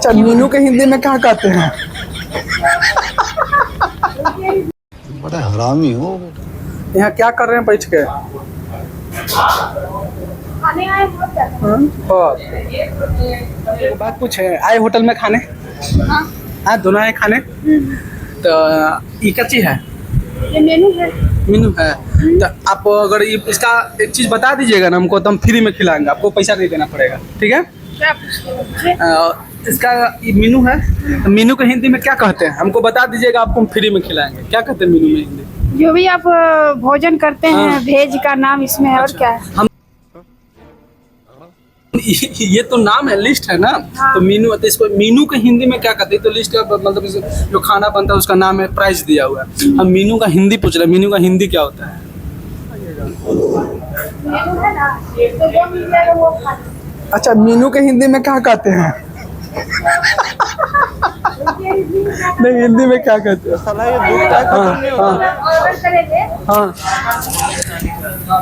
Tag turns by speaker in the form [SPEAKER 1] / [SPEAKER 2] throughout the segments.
[SPEAKER 1] अच्छा, मीनू के हिंदी में क्या कहते हैं?
[SPEAKER 2] बड़ा हरामी हो।
[SPEAKER 1] यहाँ क्या कर रहे हैं बैठ के?
[SPEAKER 3] खाने आए हो क्या?
[SPEAKER 1] और एक बात पूछे, आए होटल में खाने? हाँ, दोनों आए खाने। तो ये क्या चीज है?
[SPEAKER 3] ये मेनू है।
[SPEAKER 1] मीनू है। तो आप अगर इसका एक चीज बता दीजिएगा ना हमको, तो हम फ्री में खिलाएंगे, आपको पैसा नहीं देना पड़ेगा, ठीक है?
[SPEAKER 3] क्या पूछते हैं?
[SPEAKER 1] इसका ये मीनू है, तो मीनू को हिंदी में क्या कहते हैं हमको बता दीजिएगा, आपको हम फ्री में खिलाएंगे। क्या कहते हैं मीनू में हिंदी?
[SPEAKER 3] जो भी आप भोजन करते हैं,
[SPEAKER 1] हाँ।
[SPEAKER 3] भेज का नाम इसमें है और क्या है?
[SPEAKER 1] हम ये तो नाम है, लिस्ट है ना।
[SPEAKER 3] हाँ।
[SPEAKER 1] तो मीनू, तो इसको मीनू के हिंदी में क्या कहते हैं? तो लिस्ट का मतलब जो खाना बनता है उसका नाम है, प्राइस दिया हुआ है। हम मीनू का हिंदी पूछ रहे हैं, मीनू का हिंदी क्या होता है?
[SPEAKER 3] मेनू है ना, तो जो मिल जाएगा वो खा लीजिए।
[SPEAKER 1] अच्छा, मीनू के हिंदी में क्या कहते हैं? नहीं, हिंदी में क्या कहते हैं?
[SPEAKER 3] ऑर्डर करेंगे।
[SPEAKER 1] हाँ,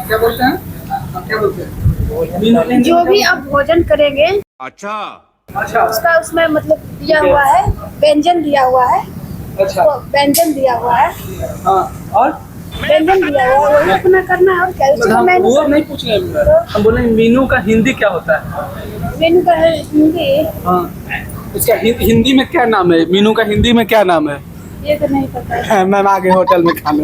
[SPEAKER 1] क्या बोलते हैं? क्या बोलते हैं? मीनू के हिंदी
[SPEAKER 3] जो
[SPEAKER 1] में
[SPEAKER 3] भी आप भोजन करेंगे
[SPEAKER 2] अच्छा
[SPEAKER 1] अच्छा
[SPEAKER 3] उसका उसमें मतलब दिया हुआ है, व्यंजन दिया हुआ है,
[SPEAKER 1] अच्छा,
[SPEAKER 3] वो व्यंजन दिया हुआ है,
[SPEAKER 1] हाँ, और
[SPEAKER 3] व्यंजन दिया हुआ है, वही अपना करना है और क्या? उसका
[SPEAKER 1] हम
[SPEAKER 3] मेनू,
[SPEAKER 1] वो नहीं पूछ रहे हैं, हम बोले मीनू का हिंदी क्या होता है?
[SPEAKER 3] मेनू का है हिंदी।
[SPEAKER 1] हाँ, इसका हिंदी में क्या नाम है? मीनू का हिंदी में क्या नाम है?
[SPEAKER 3] ये तो नहीं पता है।
[SPEAKER 1] मैम आ गए होटल में खाने।